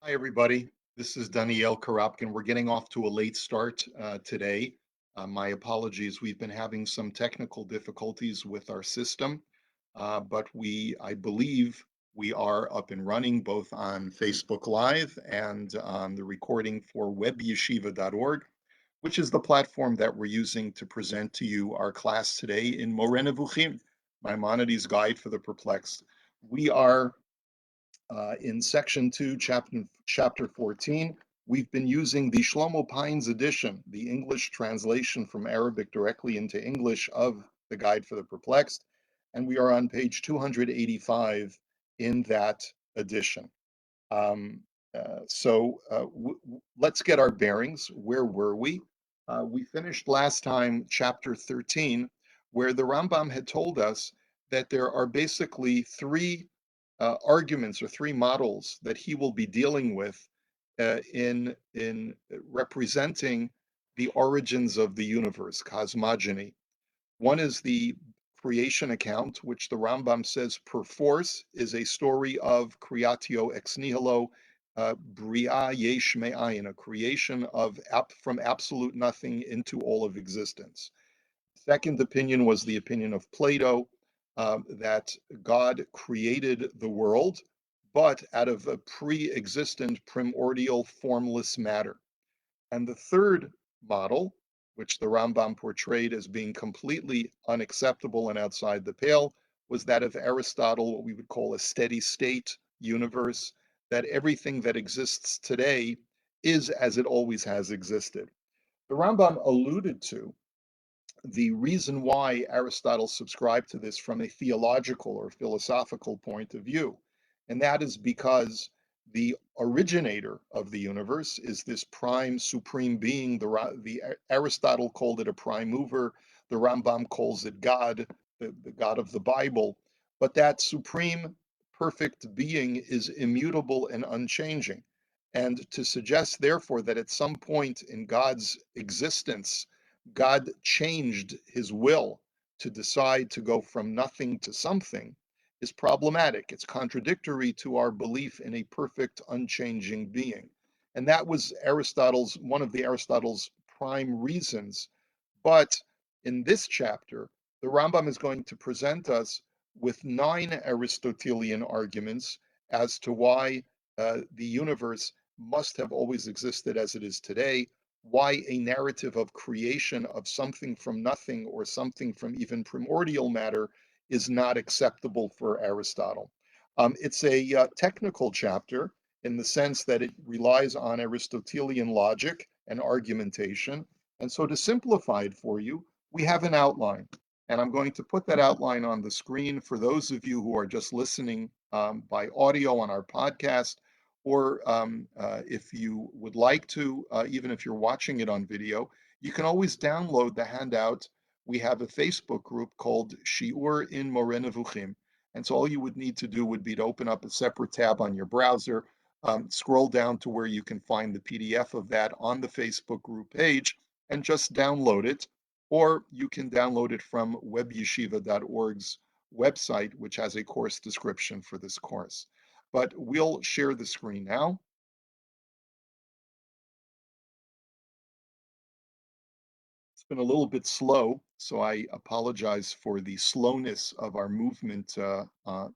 Hi, everybody. This is Daniel Karapkin. We're getting off to a late start today. My apologies. We've been having some technical difficulties with our system, but I believe we are up and running both on Facebook Live and on the recording for webyeshiva.org, which is the platform that we're using to present to you our class today in Moreh Nevukhim, Maimonides' Guide for the Perplexed. We are in section 2, chapter 14, we've been using the Shlomo Pines edition, the English translation from Arabic directly into English of the Guide for the Perplexed, and we are on page 285 in that edition. Um, let's get our bearings. Where were we? We finished last time chapter 13, where the Rambam had told us that there are basically three arguments or three models that he will be dealing with in representing the origins of the universe, cosmogony. One is the creation account, which the Rambam says perforce is a story of creatio ex nihilo, bria yesh me'ayin, a creation from absolute nothing into all of existence. Second opinion was the opinion of Plato, that God created the world, but out of a pre-existent primordial formless matter. And the third model, which the Rambam portrayed as being completely unacceptable and outside the pale, was that of Aristotle, what we would call a steady state universe, that everything that exists today is as it always has existed. The Rambam alluded to the reason why Aristotle subscribed to this from a theological or philosophical point of view. And that is because the originator of the universe is this prime supreme being. Aristotle called it a prime mover. The Rambam calls it God, the God of the Bible. But that supreme perfect being is immutable and unchanging. And to suggest, therefore, that at some point in God's existence, God changed his will to decide to go from nothing to something is problematic. It's contradictory to our belief in a perfect, unchanging being. And that was one of Aristotle's prime reasons. But in this chapter, the Rambam is going to present us with 9 Aristotelian arguments as to why the universe must have always existed as it is today, why a narrative of creation of something from nothing or something from even primordial matter is not acceptable for Aristotle. It's a technical chapter in the sense that it relies on Aristotelian logic and argumentation. And so to simplify it for you, we have an outline. And I'm going to put that outline on the screen for those of you who are just listening by audio on our podcast, or if you would like to, even if you're watching it on video, you can always download the handout. We have a Facebook group called Shiur in Moreh Nevukhim. And so all you would need to do would be to open up a separate tab on your browser, scroll down to where you can find the PDF of that on the Facebook group page, and just download it. Or you can download it from webyeshiva.org's website, which has a course description for this course. But we'll share the screen now. It's been a little bit slow, so I apologize for the slowness of our movement. I'm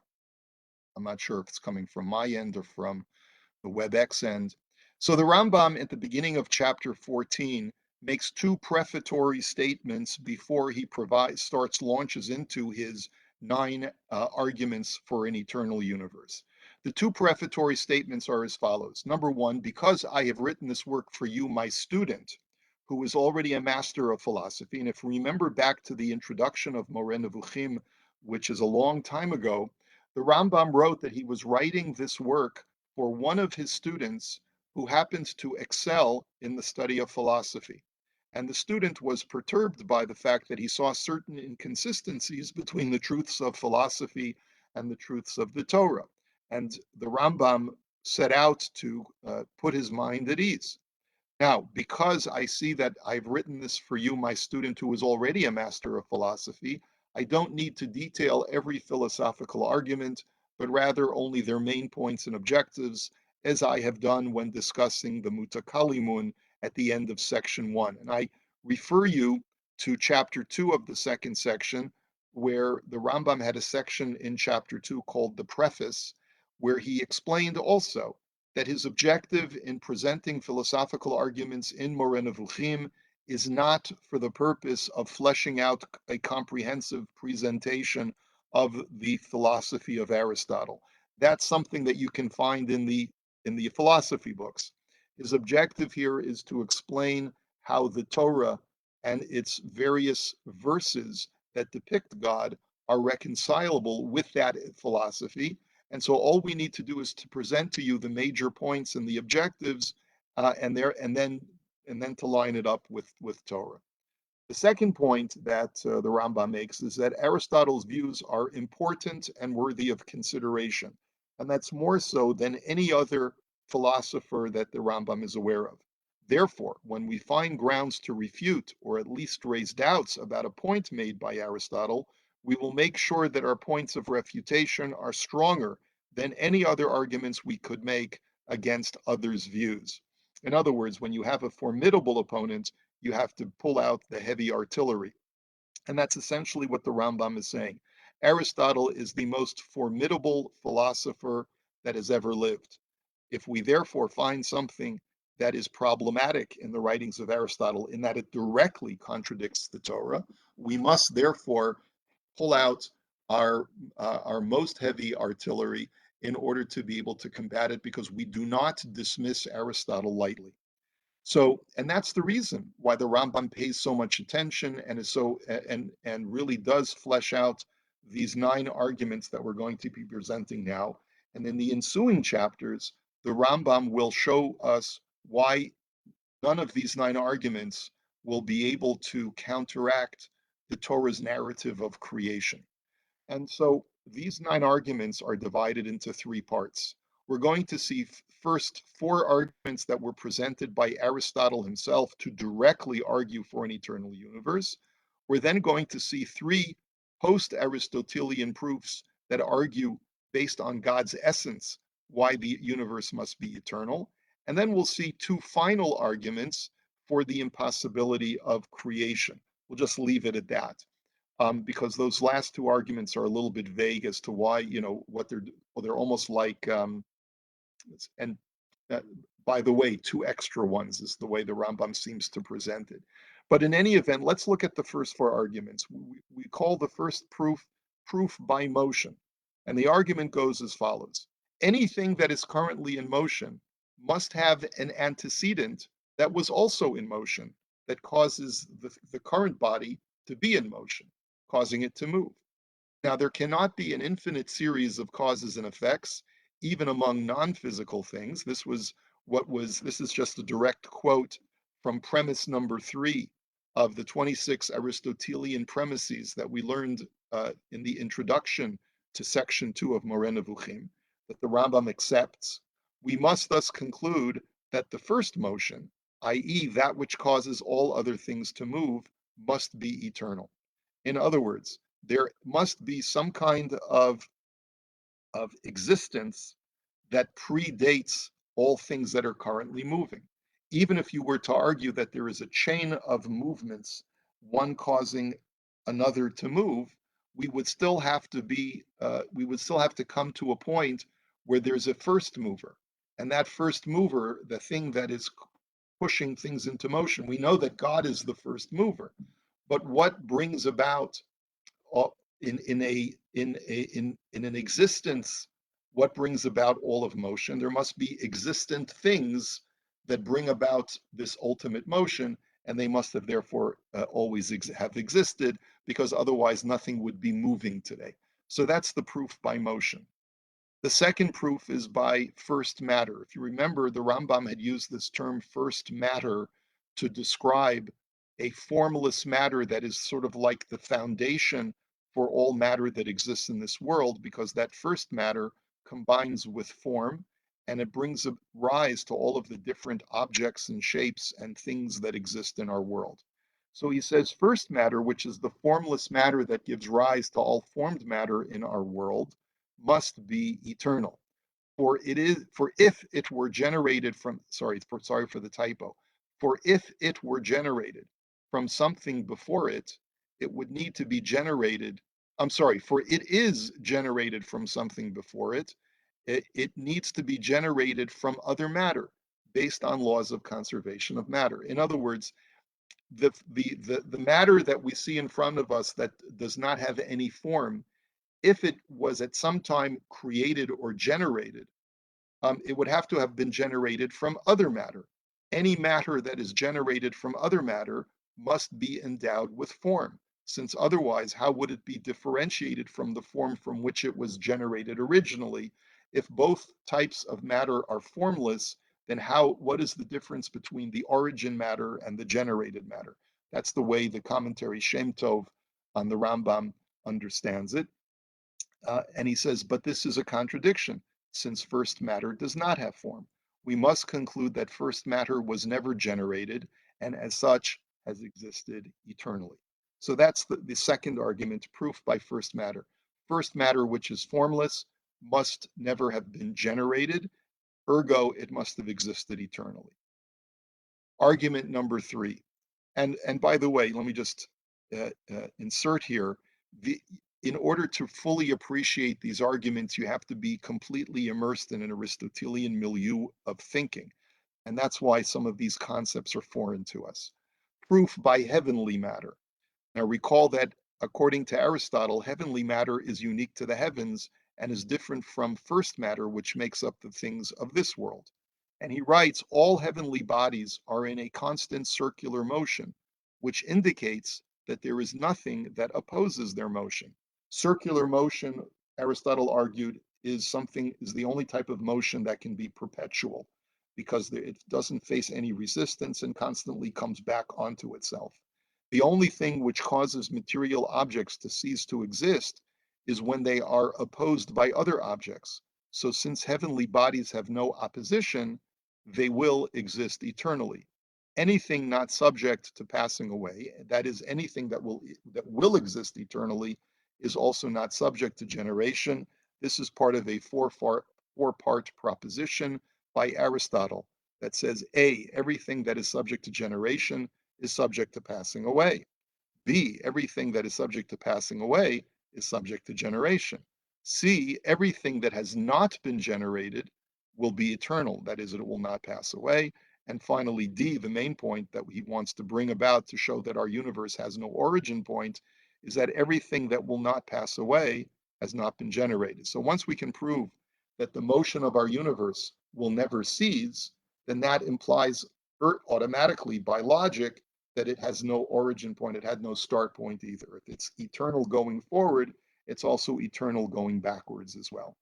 not sure if it's coming from my end or from the WebEx end. So the Rambam at the beginning of chapter 14 makes two prefatory statements before he launches into his 9 arguments for an eternal universe. The two prefatory statements are as follows. Number one, because I have written this work for you, my student, who is already a master of philosophy. And if we remember back to the introduction of Moreh Nevukhim, which is a long time ago, the Rambam wrote that he was writing this work for one of his students who happened to excel in the study of philosophy. And the student was perturbed by the fact that he saw certain inconsistencies between the truths of philosophy and the truths of the Torah. And the Rambam set out to put his mind at ease. Now, because I see that I've written this for you, my student who is already a master of philosophy, I don't need to detail every philosophical argument, but rather only their main points and objectives. as I have done when discussing the Mutakalimun at the end of section 1. And I refer you to chapter 2 of the second section, where the Rambam had a section in chapter 2 called the Preface, where he explained also that his objective in presenting philosophical arguments in Moreh Nevukhim is not for the purpose of fleshing out a comprehensive presentation of the philosophy of Aristotle. That's something that you can find in the philosophy books. His objective here is to explain how the Torah and its various verses that depict God are reconcilable with that philosophy. And so all we need to do is to present to you the major points and the objectives, and then to line it up with Torah. The second point that the Rambam makes is that Aristotle's views are important and worthy of consideration, and that's more so than any other philosopher that the Rambam is aware of. Therefore, when we find grounds to refute or at least raise doubts about a point made by Aristotle, we will make sure that our points of refutation are stronger than any other arguments we could make against others' views. In other words, when you have a formidable opponent, you have to pull out the heavy artillery. And that's essentially what the Rambam is saying. Aristotle is the most formidable philosopher that has ever lived. If we therefore find something that is problematic in the writings of Aristotle in that it directly contradicts the Torah, we must therefore pull out our most heavy artillery in order to be able to combat it, because we do not dismiss Aristotle lightly. So, and that's the reason why the Rambam pays so much attention and is so and really does flesh out these 9 arguments that we're going to be presenting now. And in the ensuing chapters, the Rambam will show us why none of these 9 arguments will be able to counteract the Torah's narrative of creation. And so these 9 arguments are divided into 3 parts. We're going to see first 4 arguments that were presented by Aristotle himself to directly argue for an eternal universe. We're then going to see 3 post-Aristotelian proofs that argue based on God's essence why the universe must be eternal. And then we'll see 2 final arguments for the impossibility of creation. We'll just leave it at that, because those last 2 arguments are a little bit vague as to why, what they're almost like, and uh, by the way, 2 extra ones is the way the Rambam seems to present it. But in any event, let's look at the first 4 arguments. We call the first proof by motion. And the argument goes as follows. Anything that is currently in motion must have an antecedent that was also in motion that causes the current body to be in motion, causing it to move. Now, there cannot be an infinite series of causes and effects, even among non-physical things. This is just a direct quote from premise number 3 of the 26 Aristotelian premises that we learned in the introduction to section 2 of Moreh Nevukhim, that the Rambam accepts. We must thus conclude that the first motion, i.e., that which causes all other things to move, must be eternal. In other words, there must be some kind of existence that predates all things that are currently moving. Even if you were to argue that there is a chain of movements, one causing another to move, we would still have to come to a point where there's a first mover. And that first mover, the thing that is pushing things into motion, we know that God is the first mover. But what brings about in an existence, what brings about all of motion? There must be existent things that bring about this ultimate motion, and they must have therefore always have existed, because otherwise nothing would be moving today. So that's the proof by motion. The second proof is by first matter. If you remember, the Rambam had used this term first matter to describe a formless matter that is sort of like the foundation for all matter that exists in this world, because that first matter combines with form, and it brings a rise to all of the different objects and shapes and things that exist in our world. So he says first matter, which is the formless matter that gives rise to all formed matter in our world, must be eternal. For if it were generated from, sorry for the typo. For if it were generated from something before it, it would need to be generated. I'm sorry, for it is generated from something before it. It needs to be generated from other matter based on laws of conservation of matter. In other words, the matter that we see in front of us that does not have any form, if it was at some time created or generated, it would have to have been generated from other matter. Any matter that is generated from other matter must be endowed with form, since otherwise, how would it be differentiated from the form from which it was generated originally? If both types of matter are formless, then what is the difference between the origin matter and the generated matter? That's the way the commentary Shem Tov on the Rambam understands it. And he says, but this is a contradiction, since first matter does not have form. We must conclude that first matter was never generated, and as such has existed eternally. So that's the second argument, proof by first matter. First matter, which is formless, must never have been generated, ergo, it must have existed eternally. Argument number three. And by the way, let me just insert here, the in order to fully appreciate these arguments, you have to be completely immersed in an Aristotelian milieu of thinking. And that's why some of these concepts are foreign to us. Proof by heavenly matter. Now recall that according to Aristotle, heavenly matter is unique to the heavens and is different from first matter, which makes up the things of this world. And he writes, all heavenly bodies are in a constant circular motion, which indicates that there is nothing that opposes their motion. Circular motion, Aristotle argued, is the only type of motion that can be perpetual because it doesn't face any resistance and constantly comes back onto itself. The only thing which causes material objects to cease to exist is when they are opposed by other objects. So since heavenly bodies have no opposition, they will exist eternally. Anything not subject to passing away, that is anything that will exist eternally, is also not subject to generation. This is part of a four-part proposition by Aristotle that says A, everything that is subject to generation is subject to passing away. B, everything that is subject to passing away is subject to generation. C, everything that has not been generated will be eternal, that is, it will not pass away. And finally, D, the main point that he wants to bring about to show that our universe has no origin point, is that everything that will not pass away has not been generated. So once we can prove that the motion of our universe will never cease, then that implies automatically by logic that it has no origin point, it had no start point either. If it's eternal going forward, it's also eternal going backwards as well.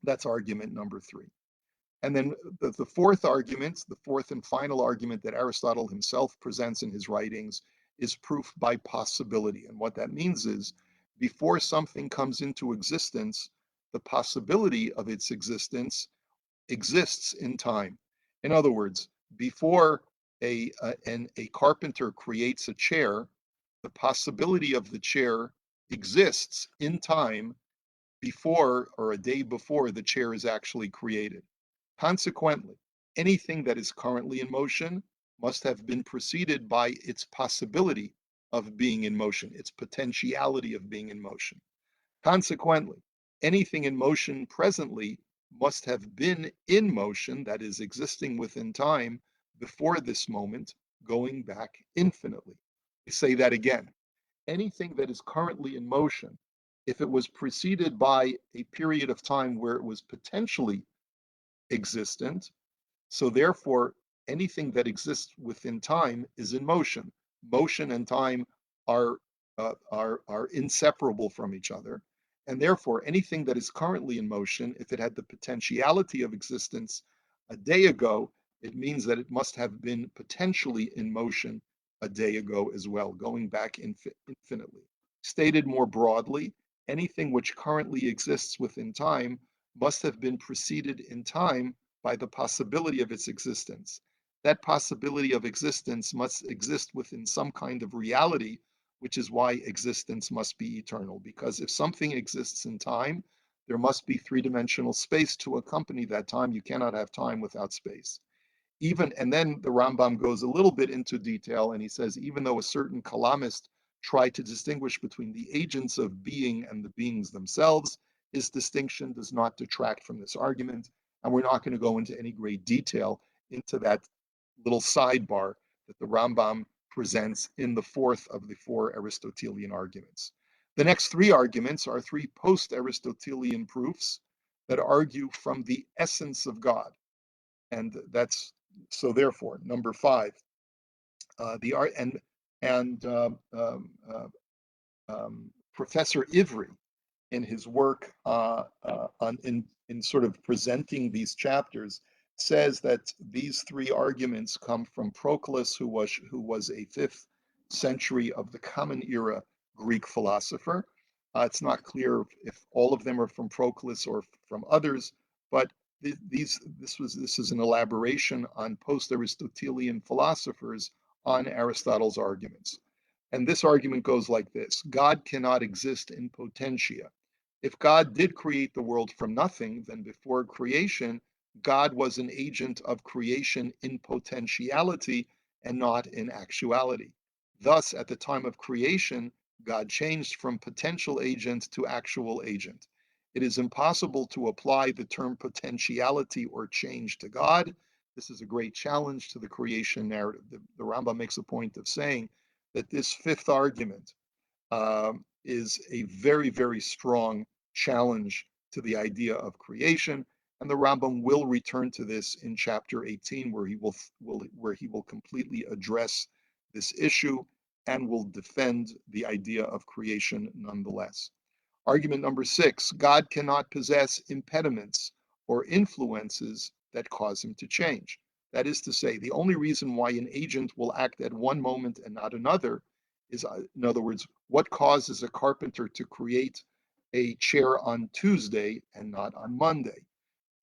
That's argument number three. And then the fourth argument, the fourth and final argument that Aristotle himself presents in his writings is proof by possibility. And what that means is before something comes into existence, the possibility of its existence exists in time. In other words, before a carpenter creates a chair, the possibility of the chair exists in time before or a day before the chair is actually created. Consequently, anything that is currently in motion must have been preceded by its possibility of being in motion, its potentiality of being in motion. Consequently, anything in motion presently must have been in motion, that is, existing within time, before this moment, going back infinitely. I say that again. Anything that is currently in motion, if it was preceded by a period of time where it was potentially existent, so therefore anything that exists within time is in motion. Motion and time are inseparable from each other, and therefore anything that is currently in motion, if it had the potentiality of existence a day ago, it means that it must have been potentially in motion a day ago as well, going back infinitely. Stated more broadly, anything which currently exists within time must have been preceded in time by the possibility of its existence. That possibility of existence must exist within some kind of reality, which is why existence must be eternal. Because if something exists in time, there must be three-dimensional space to accompany that time. You cannot have time without space. And then the Rambam goes a little bit into detail, and he says, even though a certain Kalamist tried to distinguish between the agents of being and the beings themselves, his distinction does not detract from this argument. And we're not going to go into any great detail into that little sidebar that the Rambam presents in the fourth of the four Aristotelian arguments. The next three arguments are three post-Aristotelian proofs that argue from the essence of God. And that's so therefore, number five, the art and Professor Ivry in his work in sort of presenting these chapters says that these three arguments come from Proclus, who was a 5th century of the Common Era Greek philosopher. It's not clear if all of them are from Proclus or from others, but this is an elaboration on post-Aristotelian philosophers on Aristotle's arguments. And this argument goes like this: God cannot exist in potentia. If God did create the world from nothing, then before creation, God was an agent of creation in potentiality and not in actuality. Thus, at the time of creation, God changed from potential agent to actual agent. It is impossible to apply the term potentiality or change to God. This is a great challenge to the creation narrative. The Rambam makes a point of saying that this fifth argument is a very, very strong challenge to the idea of creation. And the Rambam will return to this in chapter 18, where he will completely address this issue and will defend the idea of creation nonetheless. Argument number 6, God cannot possess impediments or influences that cause him to change. That is to say, the only reason why an agent will act at one moment and not another is, in other words, what causes a carpenter to create a chair on Tuesday and not on Monday?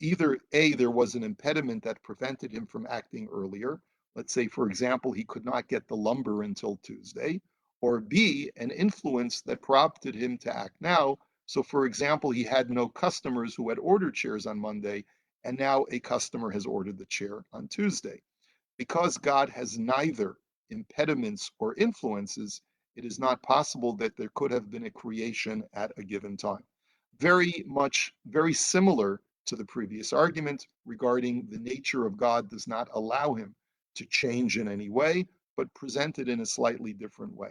Either A, there was an impediment that prevented him from acting earlier. Let's say, for example, he could not get the lumber until Tuesday, or B, an influence that prompted him to act now. So, for example, he had no customers who had ordered chairs on Monday, and now a customer has ordered the chair on Tuesday. Because God has neither impediments or influences, it is not possible that there could have been a creation at a given time. Very similar to the previous argument regarding the nature of God does not allow him to change in any way, but presented in a slightly different way.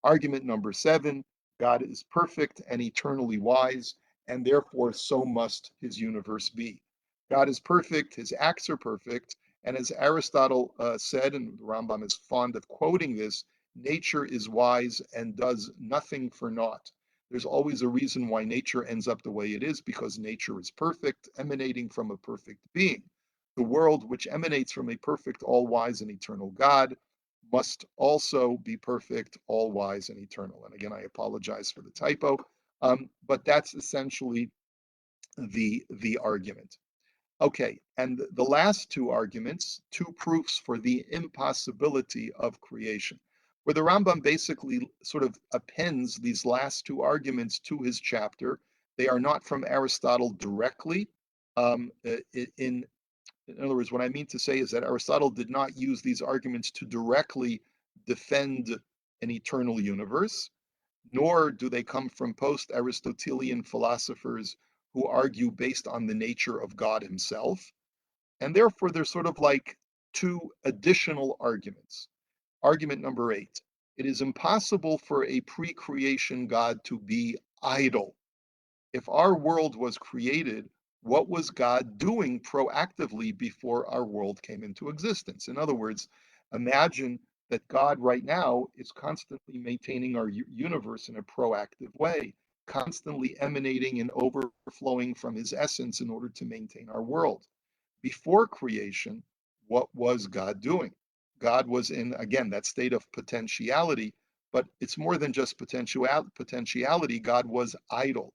Argument number 7, God is perfect and eternally wise, and therefore so must his universe be. God is perfect, his acts are perfect, and as Aristotle said, and the Rambam is fond of quoting this, nature is wise and does nothing for naught. There's always a reason why nature ends up the way it is, because nature is perfect, emanating from a perfect being. The world, which emanates from a perfect, all-wise, and eternal God, must also be perfect, all-wise, and eternal. And again, I apologize for the typo, but that's essentially the argument. Okay, and the last two arguments, two proofs for the impossibility of creation, where the Rambam basically sort of appends these last two arguments to his chapter. They are not from Aristotle directly. In other words, what I mean to say is that Aristotle did not use these arguments to directly defend an eternal universe, nor do they come from post-Aristotelian philosophers who argue based on the nature of God himself. And therefore, they're sort of like two additional arguments. Argument number 8, it is impossible for a pre-creation God to be idle. If our world was created, what was God doing proactively before our world came into existence? In other words, imagine that God right now is constantly maintaining our universe in a proactive way, constantly emanating and overflowing from his essence in order to maintain our world. Before creation, what was God doing? God was in, again, that state of potentiality, but it's more than just potentiality. God was idle.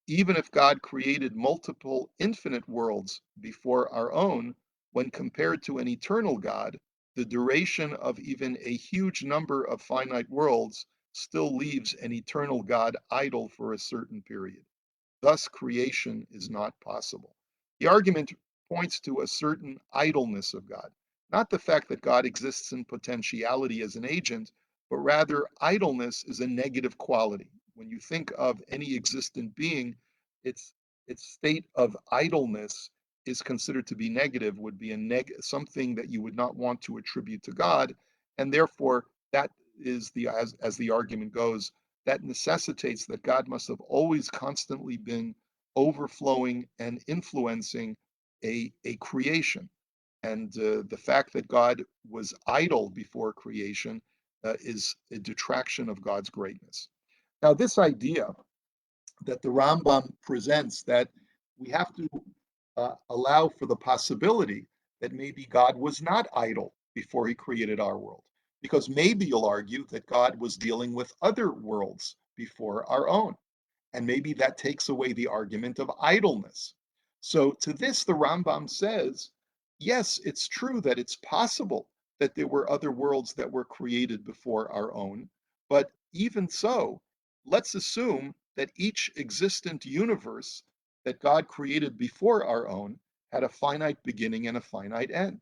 Even if God created multiple infinite worlds before our own, when compared to an eternal God, the duration of even a huge number of finite worlds still leaves an eternal God idle for a certain period. Thus, creation is not possible. The argument points to a certain idleness of God, not the fact that God exists in potentiality as an agent, but rather idleness is a negative quality. When you think of any existent being, its its state of idleness is considered to be negative, would be something that you would not want to attribute to God, and therefore that is as the argument goes, that necessitates that God must have always constantly been overflowing and influencing a creation. And the fact that God was idle before creation is a detraction of God's greatness. Now, this idea that the Rambam presents, that we have to allow for the possibility that maybe God was not idle before he created our world. Because maybe you'll argue that God was dealing with other worlds before our own. And maybe that takes away the argument of idleness. So to this, the Rambam says, yes, it's true that it's possible that there were other worlds that were created before our own. But even so, let's assume that each existent universe that God created before our own had a finite beginning and a finite end.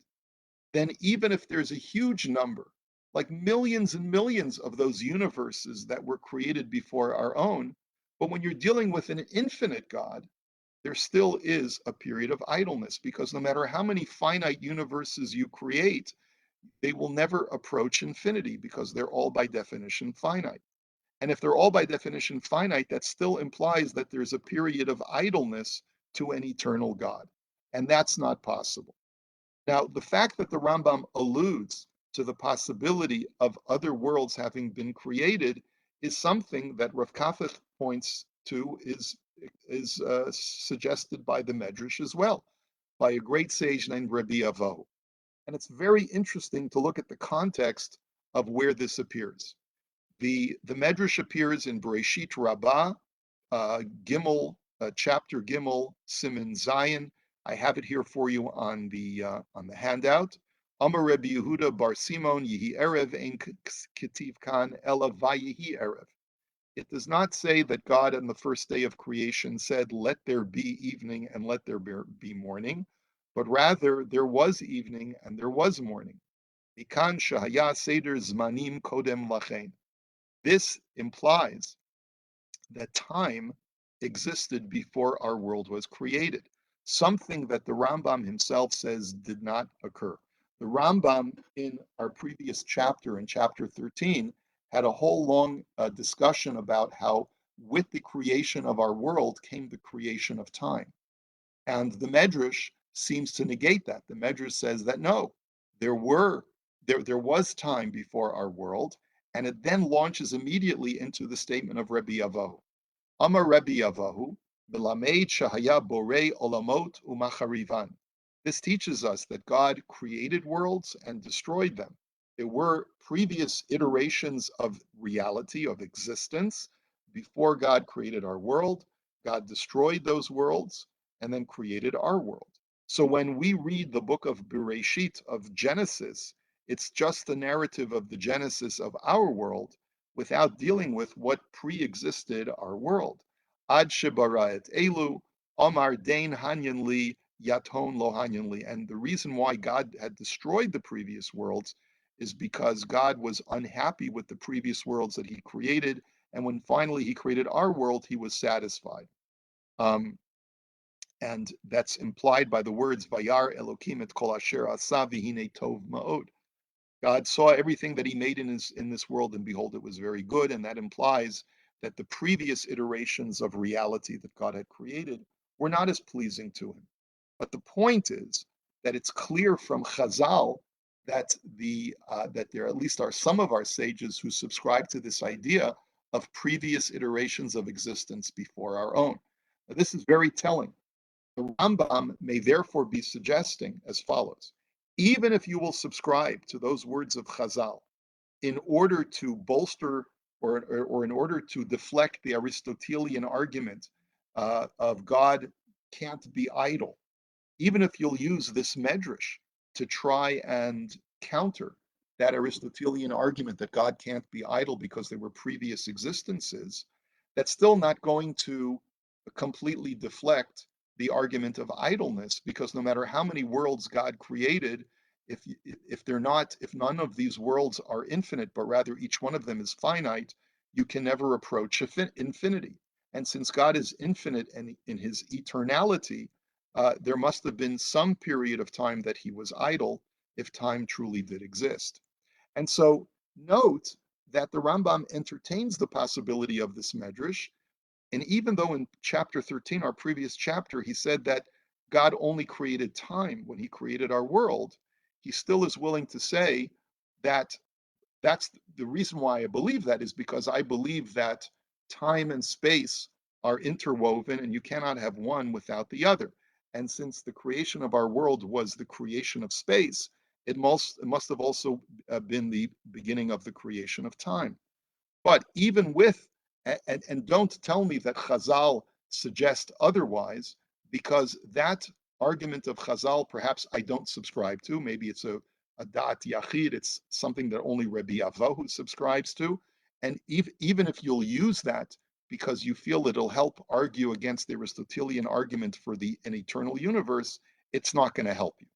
Then even if there's a huge number, like millions and millions of those universes that were created before our own, but when you're dealing with an infinite God, there still is a period of idleness, because no matter how many finite universes you create, they will never approach infinity because they're all by definition finite. And if they're all by definition finite, that still implies that there's a period of idleness to an eternal God. And that's not possible. Now, the fact that the Rambam alludes to the possibility of other worlds having been created is something that Rav Kafich points to, is suggested by the Medrash as well, by a great sage named Rabbi Avo. And it's very interesting to look at the context of where this appears. The Medrash appears in Bereshit Rabbah, chapter Gimel, Siman Zion. I have it here for you on the handout. Amar Rebbe Yehuda Bar Simon Yihi Erev Ein Ketiv Kan Ela Vayihi Erev. It does not say that God on the first day of creation said, "Let there be evening and let there be morning," but rather there was evening and there was morning. Mikan Shahaya Seder Zmanim Kodem Lachein. This implies that time existed before our world was created, something that the Rambam himself says did not occur. The Rambam, in our previous chapter, in chapter 13, had a whole long discussion about how with the creation of our world came the creation of time. And the Medrash seems to negate that. The Medrash says that no, there were there was time before our world, and it then launches immediately into the statement of Rebbe Avo. Amar Rebbe Avahu, Belamed Shahaya Borei Olamot Umacharivan. This teaches us that God created worlds and destroyed them. There were previous iterations of reality, of existence, before God created our world. God destroyed those worlds and then created our world. So when we read the book of Bereshit, of Genesis, it's just the narrative of the Genesis of our world, without dealing with what pre-existed our world. Ad shebaraet elu, Omar Dain Hanyan Li, Yaton Lo Hanyan Li. And the reason why God had destroyed the previous worlds is because God was unhappy with the previous worlds that he created. And when finally he created our world, he was satisfied. Um, and that's implied by the words Vayar Elokim et kol asher asa v'hine tov ma'od. God saw everything that he made in this world, and behold, it was very good. And that implies that the previous iterations of reality that God had created were not as pleasing to him. But the point is that it's clear from Chazal that that there at least are some of our sages who subscribe to this idea of previous iterations of existence before our own. Now, this is very telling. The Rambam may therefore be suggesting as follows: even if you will subscribe to those words of Chazal in order to bolster or in order to deflect the Aristotelian argument of God can't be idle, even if you'll use this medrash to try and counter that Aristotelian argument that God can't be idle because there were previous existences, that's still not going to completely deflect the argument of idleness, because no matter how many worlds God created, if they're not, if none of these worlds are infinite, but rather each one of them is finite, you can never approach infinity. And since God is infinite and in his eternality, there must have been some period of time that he was idle, if time truly did exist. And so note that the Rambam entertains the possibility of this medrash. And even though in chapter 13, our previous chapter, he said that God only created time when he created our world, he still is willing to say that that's the reason why I believe that, is because I believe that time and space are interwoven and you cannot have one without the other. And since the creation of our world was the creation of space, it must have also been the beginning of the creation of time. But even with, and don't tell me that Chazal suggest otherwise, because that argument of Chazal, perhaps I don't subscribe to. Maybe it's a dat yachid, it's something that only Rabbi Avohu subscribes to. And even if you'll use that because you feel it'll help argue against the Aristotelian argument for an eternal universe, it's not going to help you.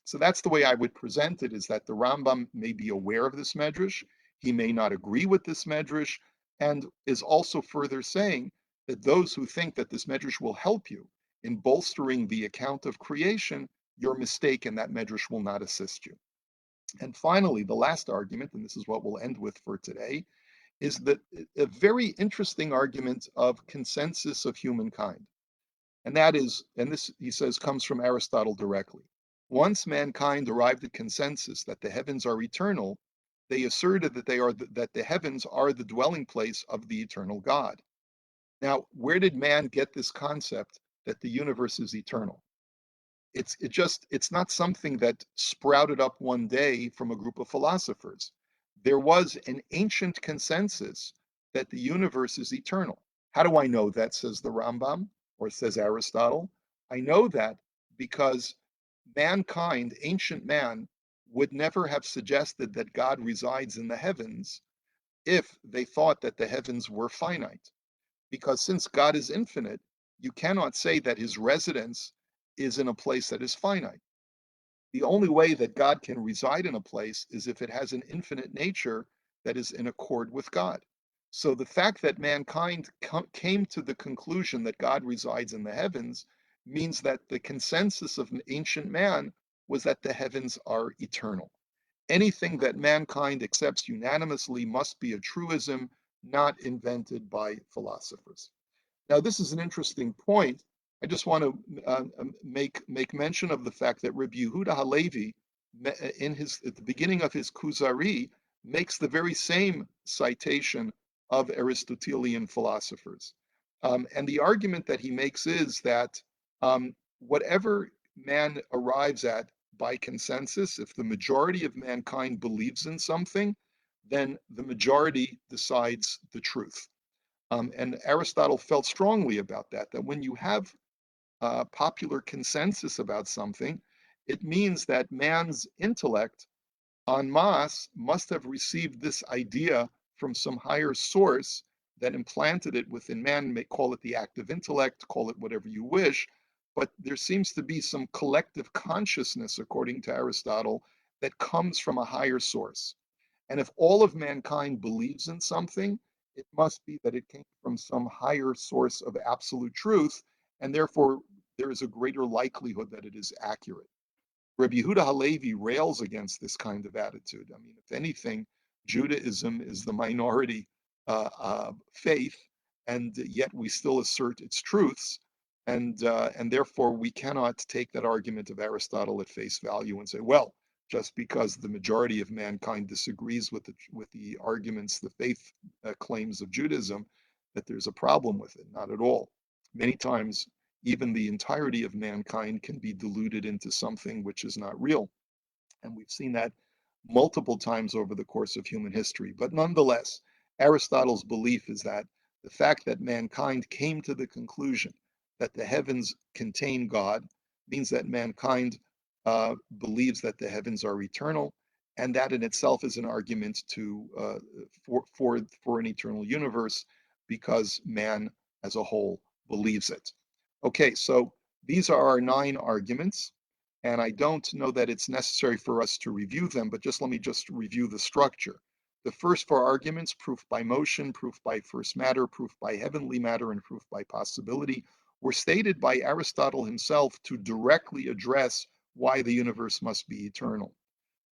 So that's the way I would present it, is that the Rambam may be aware of this medrash, he may not agree with this medrash, and is also further saying that those who think that this medrash will help you in bolstering the account of creation, you're mistaken, that medrash will not assist you. And finally, the last argument, and this is what we'll end with for today, is that a very interesting argument of consensus of humankind. And that is, and this, he says, comes from Aristotle directly. Once mankind arrived at consensus that the heavens are eternal, they asserted that the heavens are the dwelling place of the eternal God. Now, where did man get this concept that the universe is eternal? It's not something that sprouted up one day from a group of philosophers. There was an ancient consensus that the universe is eternal. How do I know that, says the Rambam, or says Aristotle? I know that because mankind, ancient man, would never have suggested that God resides in the heavens if they thought that the heavens were finite. Because since God is infinite, you cannot say that his residence is in a place that is finite. The only way that God can reside in a place is if it has an infinite nature that is in accord with God. So the fact that mankind came to the conclusion that God resides in the heavens means that the consensus of ancient man was that the heavens are eternal. Anything that mankind accepts unanimously must be a truism, not invented by philosophers. Now, this is an interesting point. I just want to make mention of the fact that Rabbi Yehuda Halevi, at the beginning of his Kuzari, makes the very same citation of Aristotelian philosophers. And the argument that he makes is that whatever man arrives at by consensus, if the majority of mankind believes in something, then the majority decides the truth. And Aristotle felt strongly about that, that when you have popular consensus about something, it means that man's intellect en masse must have received this idea from some higher source that implanted it within man. You may call it the active intellect, call it whatever you wish, but there seems to be some collective consciousness, according to Aristotle, that comes from a higher source. And if all of mankind believes in something, it must be that it came from some higher source of absolute truth, and therefore there is a greater likelihood that it is accurate. Rabbi Yehuda Halevi rails against this kind of attitude. I mean, if anything, Judaism is the minority faith, and yet we still assert its truths, and therefore we cannot take that argument of Aristotle at face value and say, well, just because the majority of mankind disagrees with the arguments, the faith claims of Judaism, that there's a problem with it. Not at all. Many times even the entirety of mankind can be diluted into something which is not real. And we've seen that multiple times over the course of human history. But nonetheless, Aristotle's belief is that the fact that mankind came to the conclusion that the heavens contain God means that mankind believes that the heavens are eternal, and that in itself is an argument for an eternal universe, because man as a whole believes it. Okay, so these are our 9 arguments, and I don't know that it's necessary for us to review them, but let me just review the structure. The first 4 arguments, proof by motion, proof by first matter, proof by heavenly matter, and proof by possibility, were stated by Aristotle himself to directly address why the universe must be eternal.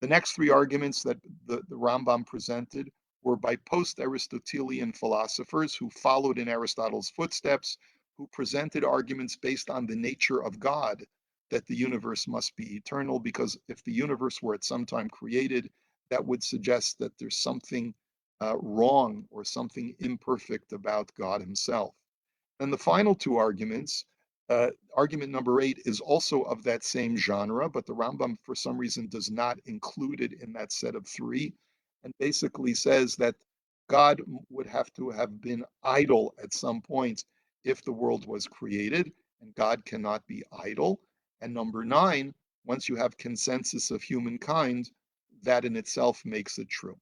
The next 3 arguments that the Rambam presented were by post-Aristotelian philosophers who followed in Aristotle's footsteps, who presented arguments based on the nature of God, that the universe must be eternal, because if the universe were at some time created, that would suggest that there's something wrong or something imperfect about God himself. And the final 2 arguments, argument number 8 is also of that same genre, but the Rambam, for some reason, does not include it in that set of 3, and basically says that God would have to have been idle at some point if the world was created, and God cannot be idle. And number 9, once you have consensus of humankind, that in itself makes it true.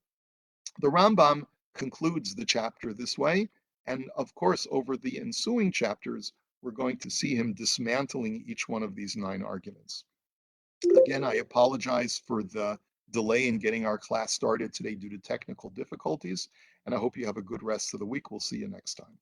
The Rambam concludes the chapter this way, and of course, over the ensuing chapters, we're going to see him dismantling each one of these 9 arguments. Again, I apologize for the delay in getting our class started today due to technical difficulties, and I hope you have a good rest of the week. We'll see you next time.